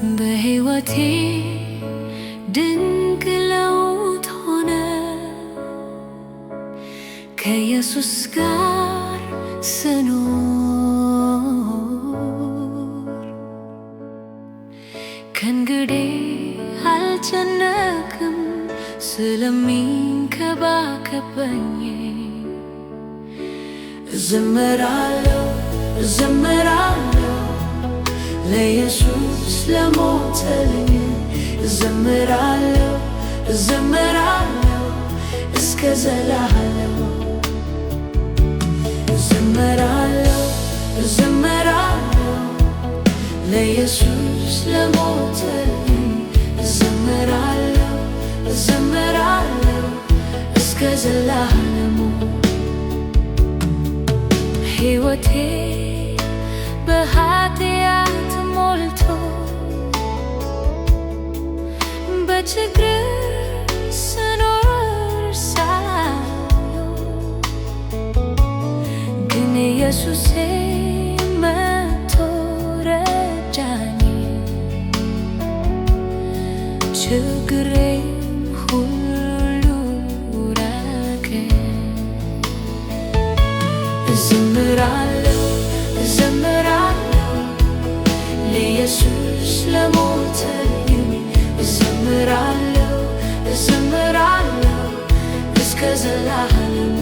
በሕይወቴ ድንቅ ለውጥ ሆነ ከኢየሱስ ጋር ስኖር። ከእንግዲህ አልጨነቅም ስለሚንከባከበኝ። እዘምራለሁ እዘምራለሁ ለኢየሱስ ለሞተልኝ። እዘምራለሁ እዘምራለሁ እስከ ዘላለም። እዘምራለሁ እዘምራለሁ ለኢየሱስ ለሞተልኝ። እዘምራለሁ እዘምራለሁ እስከ ዘላለሙ። ሕይወቴ በኃጢአት ሞልቶ በችግር ስኖር ሳየው ግን ኢየሱሴ መጥቶ ረዳኝ። ችግሬም ሁሉ ራቀ። እዘምራለሁ እዘምራለሁ ለኢየሱስ ለሞተልኝ። እዘምራለሁ እዘምራለሁ እስከ ዘላለሙ።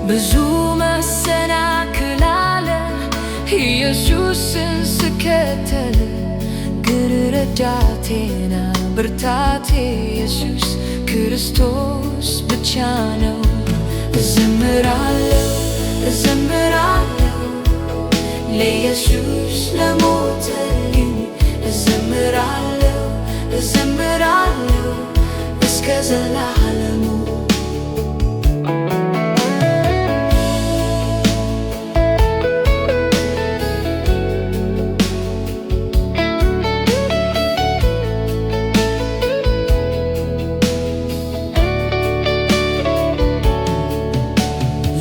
ብዙ መሰናክል አለ ኢየሱስን ስከተል፣ ግን ረዳቴና ብርታቴ ኢየሱስ ክርስቶስ ብቻ ነው። እዘምራለሁ እዘምራለሁ ለኢየሱስ ለሞተልኝ። እዘምራለሁ እዘምራለሁ እስከ ዘላለሙ።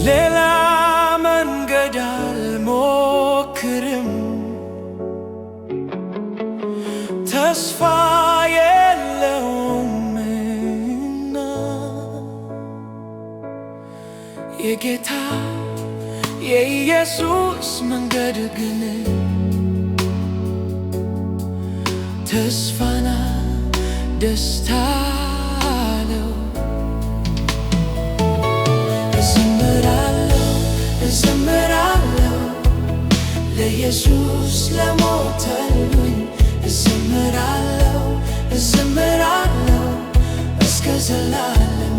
ሌላ መንገድ አልሞክርም፣ ተስፋ የለውምና የጌታ የኢየሱስ መንገድ ግን ተስፋና ደስታ አለው። እዘምራለሁ እዘምራለሁ ለኢየሱስ ለሞተልኝ። እዘምራለሁ እዘምራለሁ እስከ ዘላለሙ።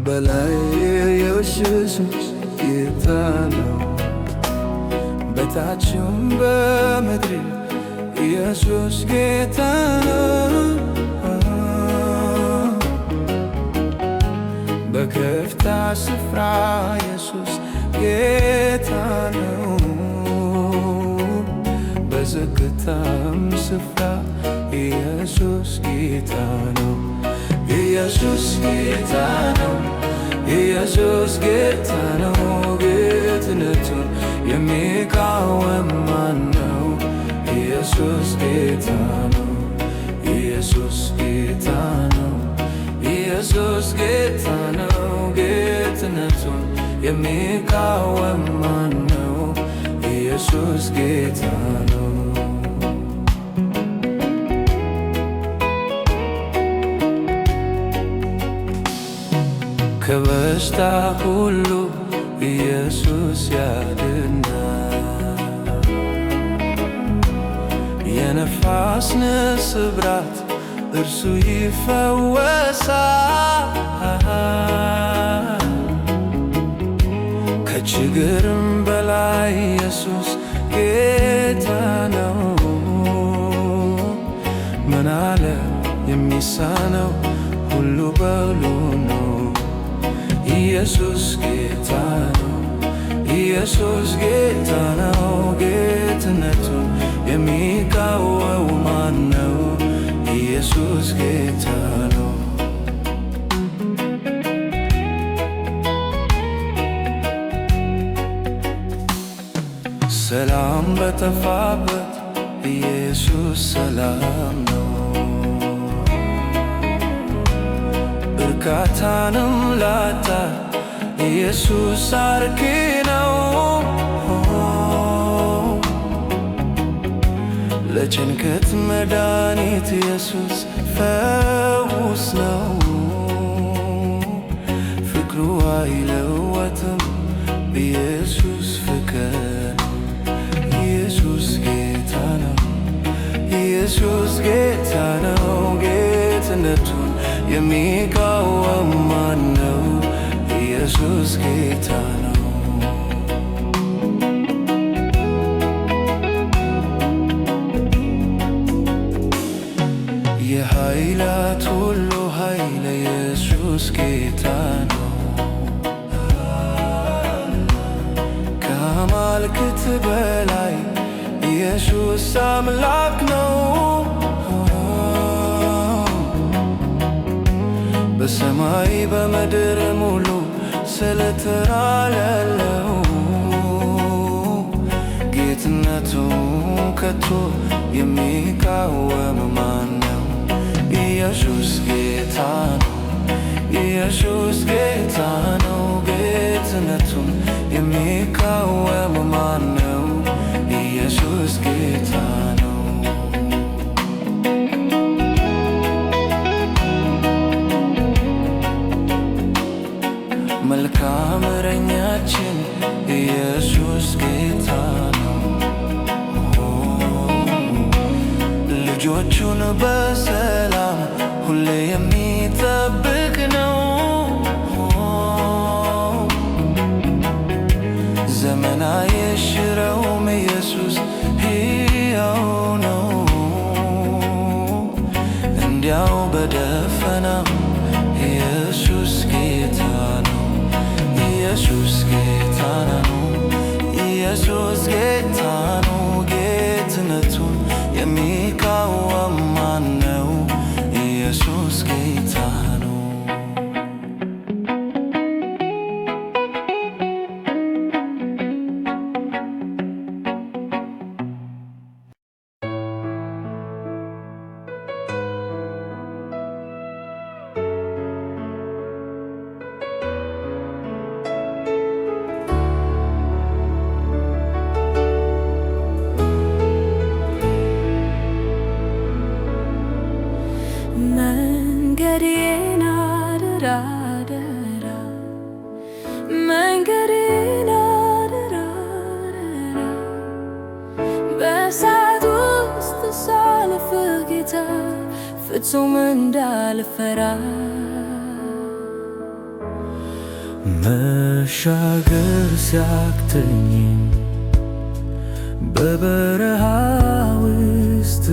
በላይ ኢየሱስ ጌታ ነው፣ በታችም በምድር ኢየሱስ ጌታ ነው። በከፍታ ስፍራ ኢየሱስ ጌታ ነው፣ በዝቅታም ስፍራ ኢየሱስ ጌታ ነው። ኢየሱስ ጌታ ነው፣ ኢየሱስ ጌታ ነው። ጌትነቱን የሚቃወም ማን ነው? ኢየሱስ ጌታ ነው፣ ኢየሱስ ጌታ ነው፣ ኢየሱስ ጌታ ነው። ጌትነቱን የሚቃወም ማን ነው? ኢየሱስ ጌታ ነው። ከበሽታ ሁሉ ኢየሱስ ያድናል። የነፋስ ስብራት እርሱ ይፈወሳል። ከችግርም በላይ ኢየሱስ ጌታ ነው። ምን አለ የሚሳነው? ሁሉ በሉ ነው። ኢየሱስ ጌታ ነው። ኢየሱስ ጌታ ነው። ጌትነቱን የሚቃወም ማን ነው? ኢየሱስ ጌታ ነው። ሰላም በጠፋበት ኢየሱስ ሰላም ነው። እርካታንም ላጣ ኢየሱስ አርኪ ነው። ለጭንቀት መድኃኒት ኢየሱስ ፈውስ ነው። ፍቅሩ አይለወጥም ኢየሱስ ፍቅር ነው። ኢየሱስ ጌታ ነው። ኢየሱስ ጌታ ነው። ጌትነቱን የሚቃወም ማን ነው? ኢየሱስ ጌታ ነው። የኃይላት ሁሉ ኃይል ኢየሱስ ጌታ ነው። ከአማልክት በላይ ኢየሱስ አምላክ ነው። በሰማይ በምድር ሙሉ ስለተራለለው ጌትነቱ ከቶ የሚቃወም ማን ነው? ኢየሱስ ጌታ ነው። ኢየሱስ ጌታ ነው። ጌትነቱን የሚቃወም ማን ነው? ኢየሱስ ጌታ ነው። መልካም እረኛችን ኢየሱስ ጌታ ነው። ልጆቹን በሰላም ሁሌ የሚጠብቅ ነው። ዘመን አይሽረውም ኢየሱስ ሕያው ነው። እንዲያው በደፈናው ኢየሱስ ጌታ ነው። ኢየሱስ ጌታ ነው። ኢየሱስ ጌታ ነው። ጌትነቱን የሚቃወም ማን ነው? ኢየሱስ ጌታ ነው። መንገዴን አደራ አደራ መንገዴን አደራ አደራ በእሳት ውስጥ ሳልፍ ጌታ ፍጹም እንዳልፈራ መሻገር ሲያቅተኝ በበረሃ ውስጥ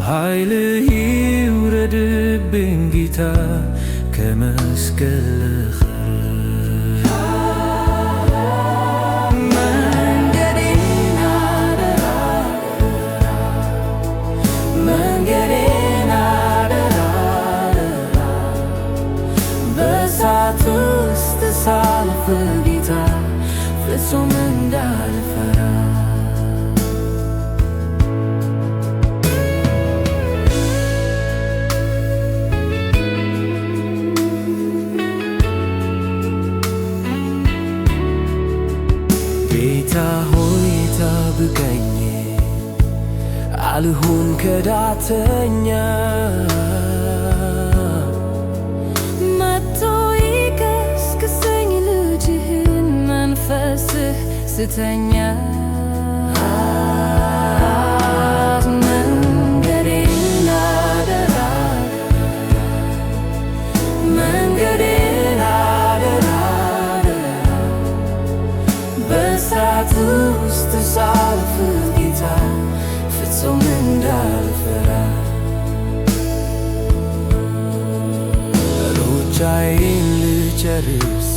ኃይልህ ይውረድብኝ ጌታ ከመስቀልህ መንገዴን አደራ መንገዴን አደራ በእሳት ውስጥ ሳልፍ ጌታ ፍጹም እንዳልፈራ ጌታ ሆይ ጠብቀኝ አልሁን ከዳተኛ መጥቶ ይቀስቅሰኝ ልጅህን መንፈስህ ስተኛ መንገዴን አደራ መንገዴን አደራ ሳልፍ ጌታ ፍጹም እንዳልፈራ ሩጫዬን ልጨርስ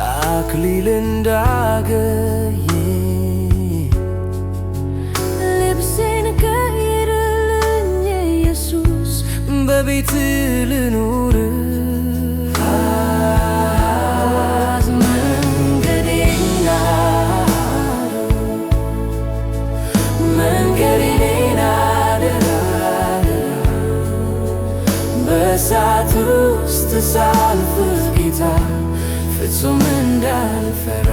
አክሊል እንዳገኝ ልብሴን ቀይርልኝ ኢየሱስ በቤት ልኑር በእሳት ውስጥ ሳልፍ ጌታ ፍጹም እንዳልፈራ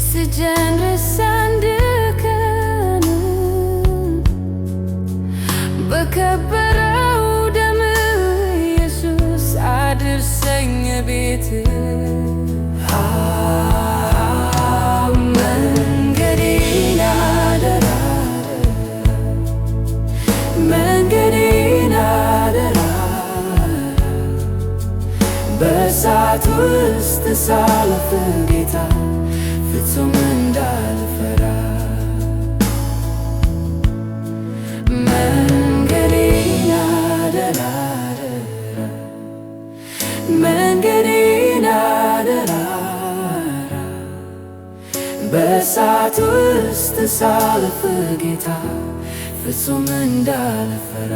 ስጨርስ አንድ ቀን በከበረው ደም ኢየሱስ አድርሰኝ ቤት መንገዴን አደራ መንገዴን አደራ በእሳት ውስጥ ሳልፍ ጌታ ፍጹም እንዳልፈራ መንገዴን አደራ መንገዴን አደራ በእሳት ውስጥ ሳልፍ ጌታ ፍጹም እንዳልፈራ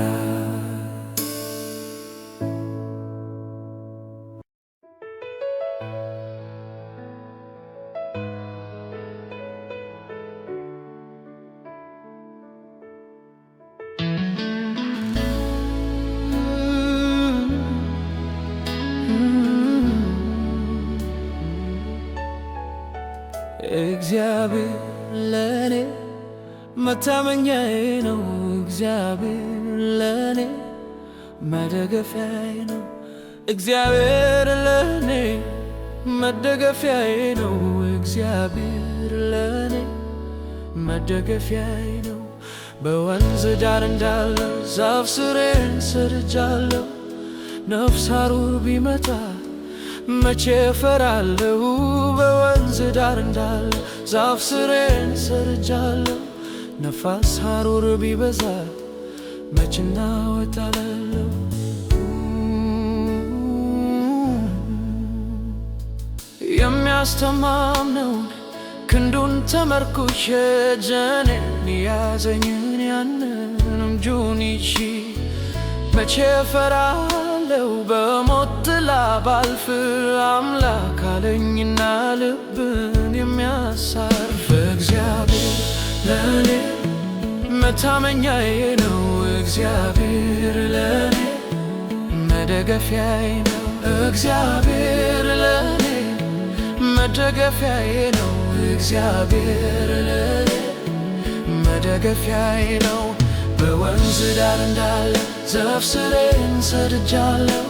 እግዚአብሔር ለኔ መታመኛዬ ነው። እግዚአብሔር ለኔ መደገፊያዬ ነው። እግዚአብሔር ለኔ መደገፊያዬ ነው። እግዚአብሔር ለኔ መደገፊያዬ ነው። በወንዝ ዳር እንዳለ ዛፍ ስሬን ሰድጃለሁ። ነፍስ ሐሩር ቢመታ መቼ እፈራለሁ? በወንዝ ዳር እንዳለ ዛፍ ስሬን ሰድጃለሁ። ነፋስ ሐሩር ቢበዛ መች እናወጣለሁ? የሚያስተማምነውን ክንዱን ተመርኩሼ ጀኔን ያዘኝን ያንን እጁን ይዤ መቼ እፈራለሁ? በሞት ጥላ ባልፍ አምላክ አለኝና ልብን የሚያሳርፍ እግዚአብሔር ለኔ መታመኛዬ ነው። እግዚአብሔር ለኔ መደገፊያዬ ነው። እግዚአብሔር ለኔ መደገፊያዬ ነው። እግዚአብሔር ለኔ መደገፊያዬ ነው። በወንዝ ዳር እንዳለ ዛፍ ስሬን ሰድጃለሁ።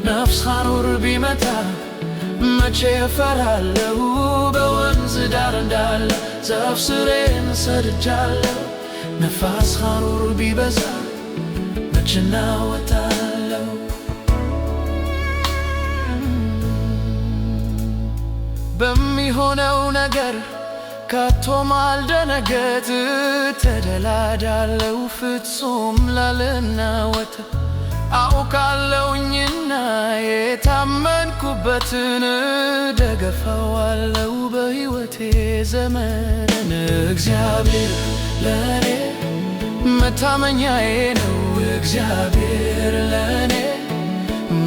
ነፍስ ሐሩር ቢመታ መቼ እፈራለሁ? በወንዝ ዳር እንዳለ ዛፍ ስሬን ሰድጃለሁ። ነፋስ ሐሩር ቢበዛ መች እናወጣለሁ? በሚሆነው ነገር ከቶም አልደነግጥ፣ ተደላዳለው ፍጹም ላልናወጥ። አውቃለሁኝና የታመንኩበትን ደገፈዋለው በሕይወቴ ዘመን። እግዚአብሔር ለኔ መታመኛዬ ነው። እግዚአብሔር ለኔ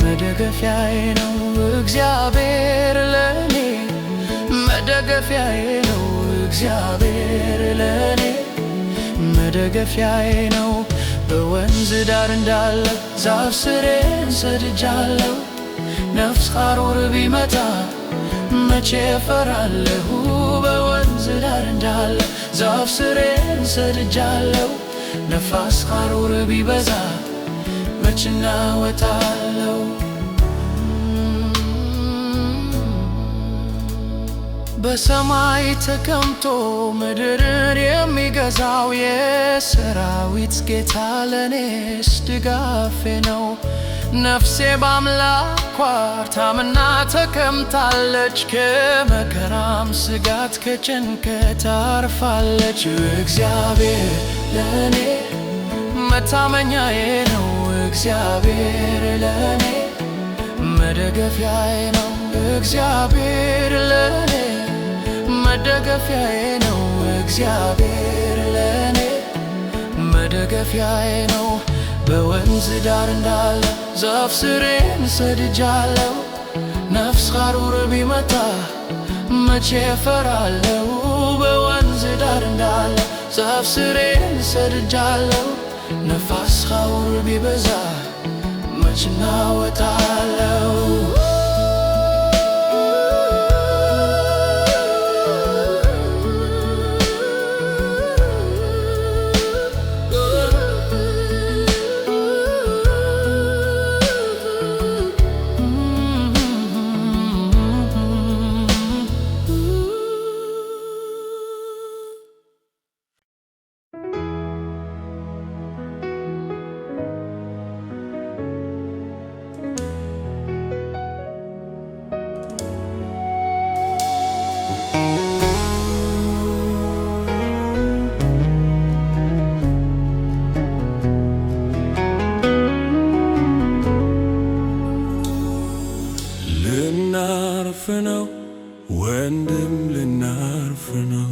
መደገፊያዬ ነው። እግዚአብሔር ለኔ መደገፊያዬ ነው። እግዚአብሔር ለኔ መደገፊያዬ ነው። በወንዝ ዳር እንዳለ ዛፍ ስሬን ሰድጃለሁ። ነፍስ ሐሩር ቢመታ መቼ እፈራለሁ በወንዝ ዳር እንዳለ ዛፍ ስሬን ሰድጃለሁ ነፋስ ሐሩር ቢበዛ መች እናወጣለሁ በሰማይ ተቀምጦ ምድርን የሚገዛው የሰራዊት ጌታ ለኔስ ድጋፌ ነው ነፍሴ በአምላኳ ታምና ተቀምጣለች ከመከራም ስጋት ከጭንቀት አርፋለች እግዚአብሔር ለኔ መታመኛዬ ነው እግዚአብሔር ለኔ መደገፊያዬ ነው እግዚአብሔር ለኔ መደገፊያዬ ነው እግዚአብሔር ለኔ መደገፊያዬ ነው በወንዝ ዳር እንዳለ ዛፍ ስሬን ሰድጃለሁ ነፍስ ሐሩር ቢመታ መቼ እፈራለሁ በወንዝ ዳር እንዳለ ዛፍ ስሬን ሰድጃለሁ ነፋስ ሐሩር ቢበዛ መች እናወጣለሁ ልናርፍ ነው ወንድም ልናርፍ ነው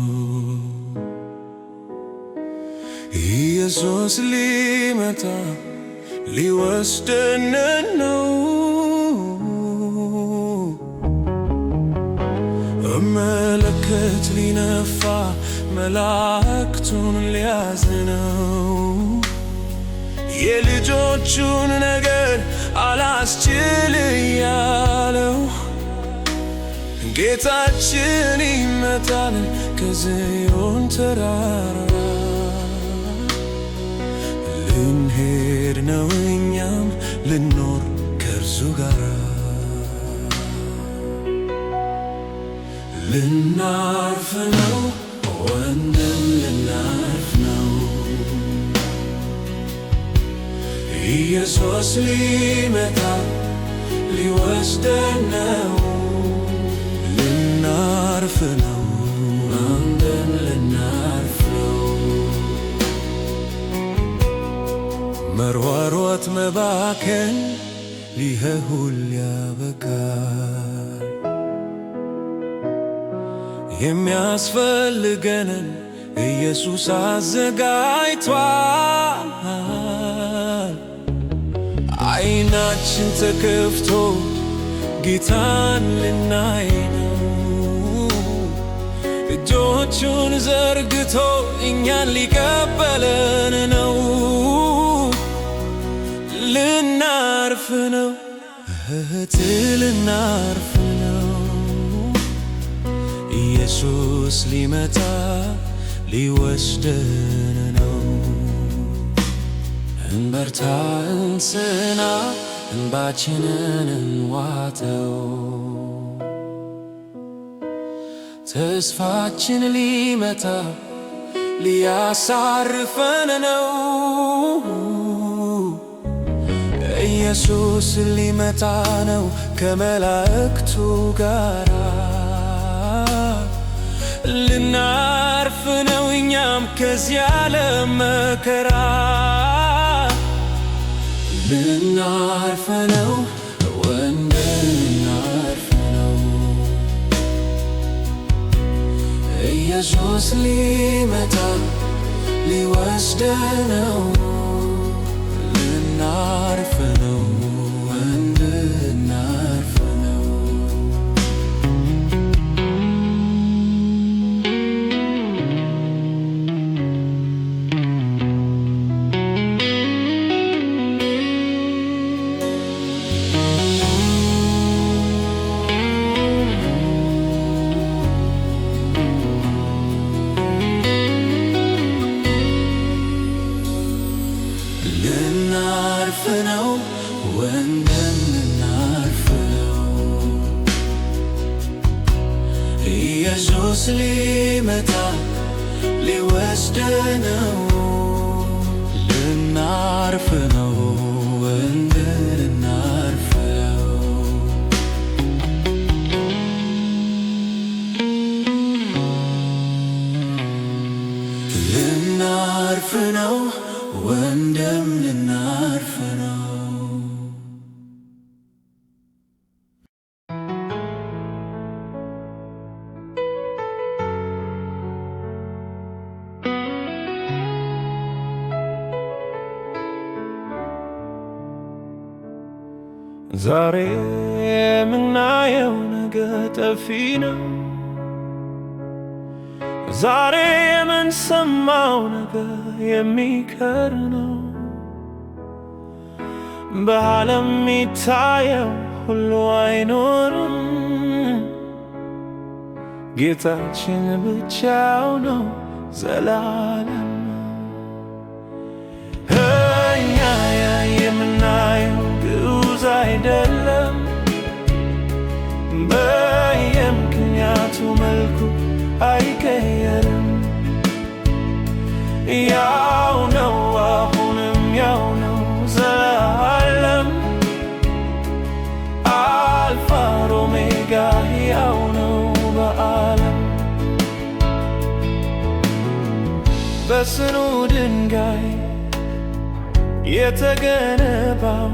ኢየሱስ ሊመጣ ሊወስደን ነው መለከት ሊነፋ መላእክቱን ሊያዝን ነው የልጆቹን ነገር አላስችል እያለው ጌታችን ይመጣል ከጽዮን ተራራ ልንሄድ ነው እኛም ልኖር ከእርሱ ጋር ልናርፍ ነው ወንድም ልናርፍ ነው ኢየሱስ ሊመጣ ሊወስደን ነው ልናርፍ ነው ወንድም ልናርፍ ነው መሯሯጥ መባከን ሊሆን ያበቃል የሚያስፈልገንን ኢየሱስ አዘጋጅቷል አይናችን ተከፍቶ ጌታን ልናይ ነው እጆቹን ዘርግቶ እኛን ሊቀበለን ነው ልናርፍ ነው እህት ልናርፍ ነው ኢየሱስ ሊመጣ ሊወስደን ነው እንበርታ እንጽና እንባችንን እንዋጠው ተስፋችን ሊመጣ ሊያሳርፈን ነው ኢየሱስ ሊመጣ ነው ከመላእክቱ ጋር ልናርፍ ነው እኛም ከዚህ ዓለም መከራ ልናርፍ ነው ወንድም ልናርፍ ነው ኢየሱስ ሊመጣ ሊወስደን ነው ልናርፍ ነው ወንድም ልናርፍ ነው ኢየሱስ ሊመጣ ሊወስደን ነው። ልናርፍ ነው እንድናርፍ ነው። ልናርፍ ነው ወንድም ልናርፍ ነው። ዛሬ የምናየው ነገ ጠፊ ነው። ዛሬ የምንሰማው ነገ የሚቀር ነው። በዓለም የሚታየው ሁሉ አይኖርም። ጌታችን ብቻው ነው ዘላለም። እኛ የምናየው ግዑዝ አይደለም። በየምክንያቱ መልኩ አይቀየርም። ያው ነው አሁንም ያው ነው ዘላለም። አልፋ ኦሜጋ ያው ነው በዓለም። በጽኑ ድንጋይ የተገነባው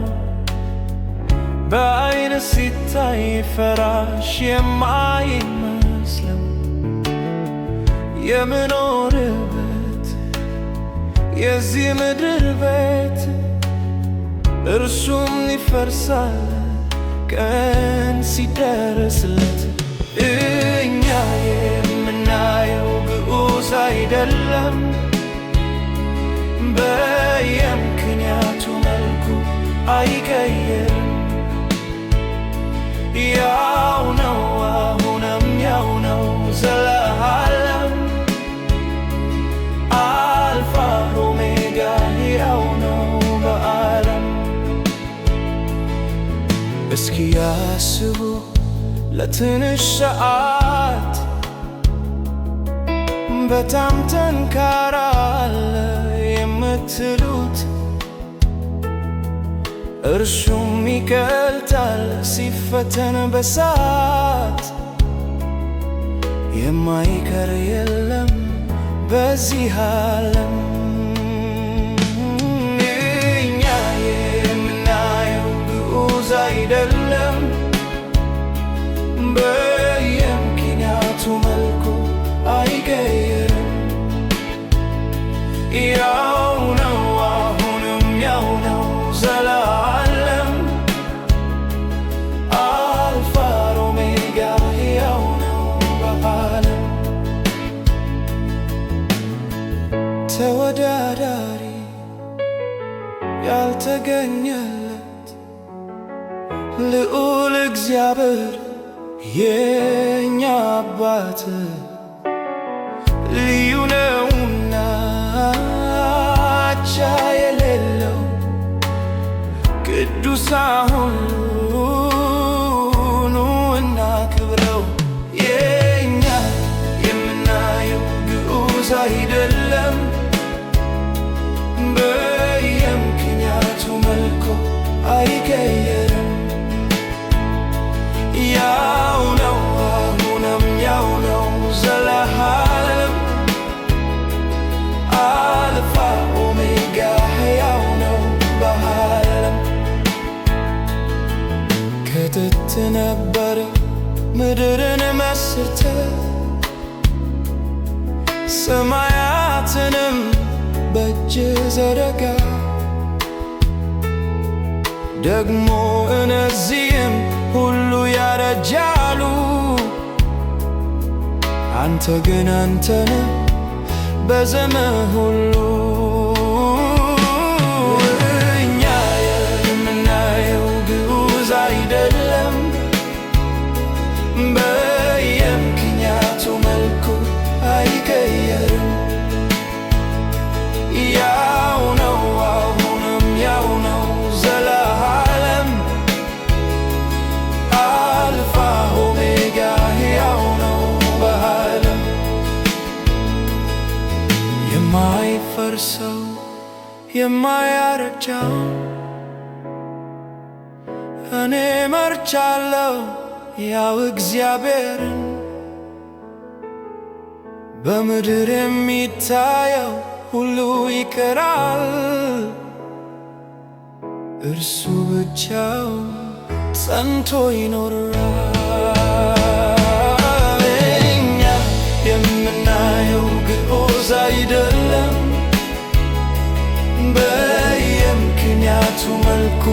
በዓይን ሲታይ ፈራሽ የማይመስለው የምኖርበት የዚህ ምድር ቤት እርሱም ይፈርሳል ቀን ሲደርስለት። እኛ የምናየው ግዑዝ አይደለም። በየምክንያቱ መልኩ አይቀየርም። ያው ነው አሁንም ያው ነው ዘላለም። አልፋ ኦሜጋ ያው ነው በዓለም። እስኪ ያስቡ ለትንሽ ሰዓት በጣም ጠንካራ አለ የምትሉት እርሱም ይቀልጣል ሲፈተን በሳት። የማይቀር የለም በዚህ ዓለም። እኛ የምናየው ግዑዝ አይደለም። በየምክንያቱ መልኩ አይቀየርም። ያው ነው አሁንም ያው ነው ዘላለም። አልፋ ኦሜጋ ያው ነው በዓለም። ተወዳዳሪ ያልተገኘለት ልዑል እግዚአብሔር የእኛ አባት ልዩ ነውና አቻ የሌለው ቅዱሳን ሁሉ ኑ እናክብረው። የእኛ የምናየው ግዑዝ አይደለም። በየምክንያቱ መልኩ አይቀየርም። ያው ነው አሁንም ያው ነው ዘላለም። አልፋ ኦሜጋ ያው ነው በዓለም። ከጥንት ነበረ ምድርን መስርተ ሰማያትንም በእጅ ዘረጋ። ደግሞ እነዚህም ሁሉ ያረጃሉ። አንተ ግን አንተን በዘመን ሁሉ። እኛ የምናየው ግዑዝ አይደለም። በየምክንያቱ መልኩ አይቀየርም። ያው ነው አሁንም ያው ነው ዘላለም። አልፋ ኦሜጋ ያው ነው በዓለም። የማያረጃው እኔ መርጫለሁ ያው እግዚአብሔርን በምድር የሚታየው ሁሉ ይቀራል እርሱ ብቻው ጸንቶ ይኖራል። እኛ የምናየው ግዑዝ አይደለም በየምክንያቱ መልኩ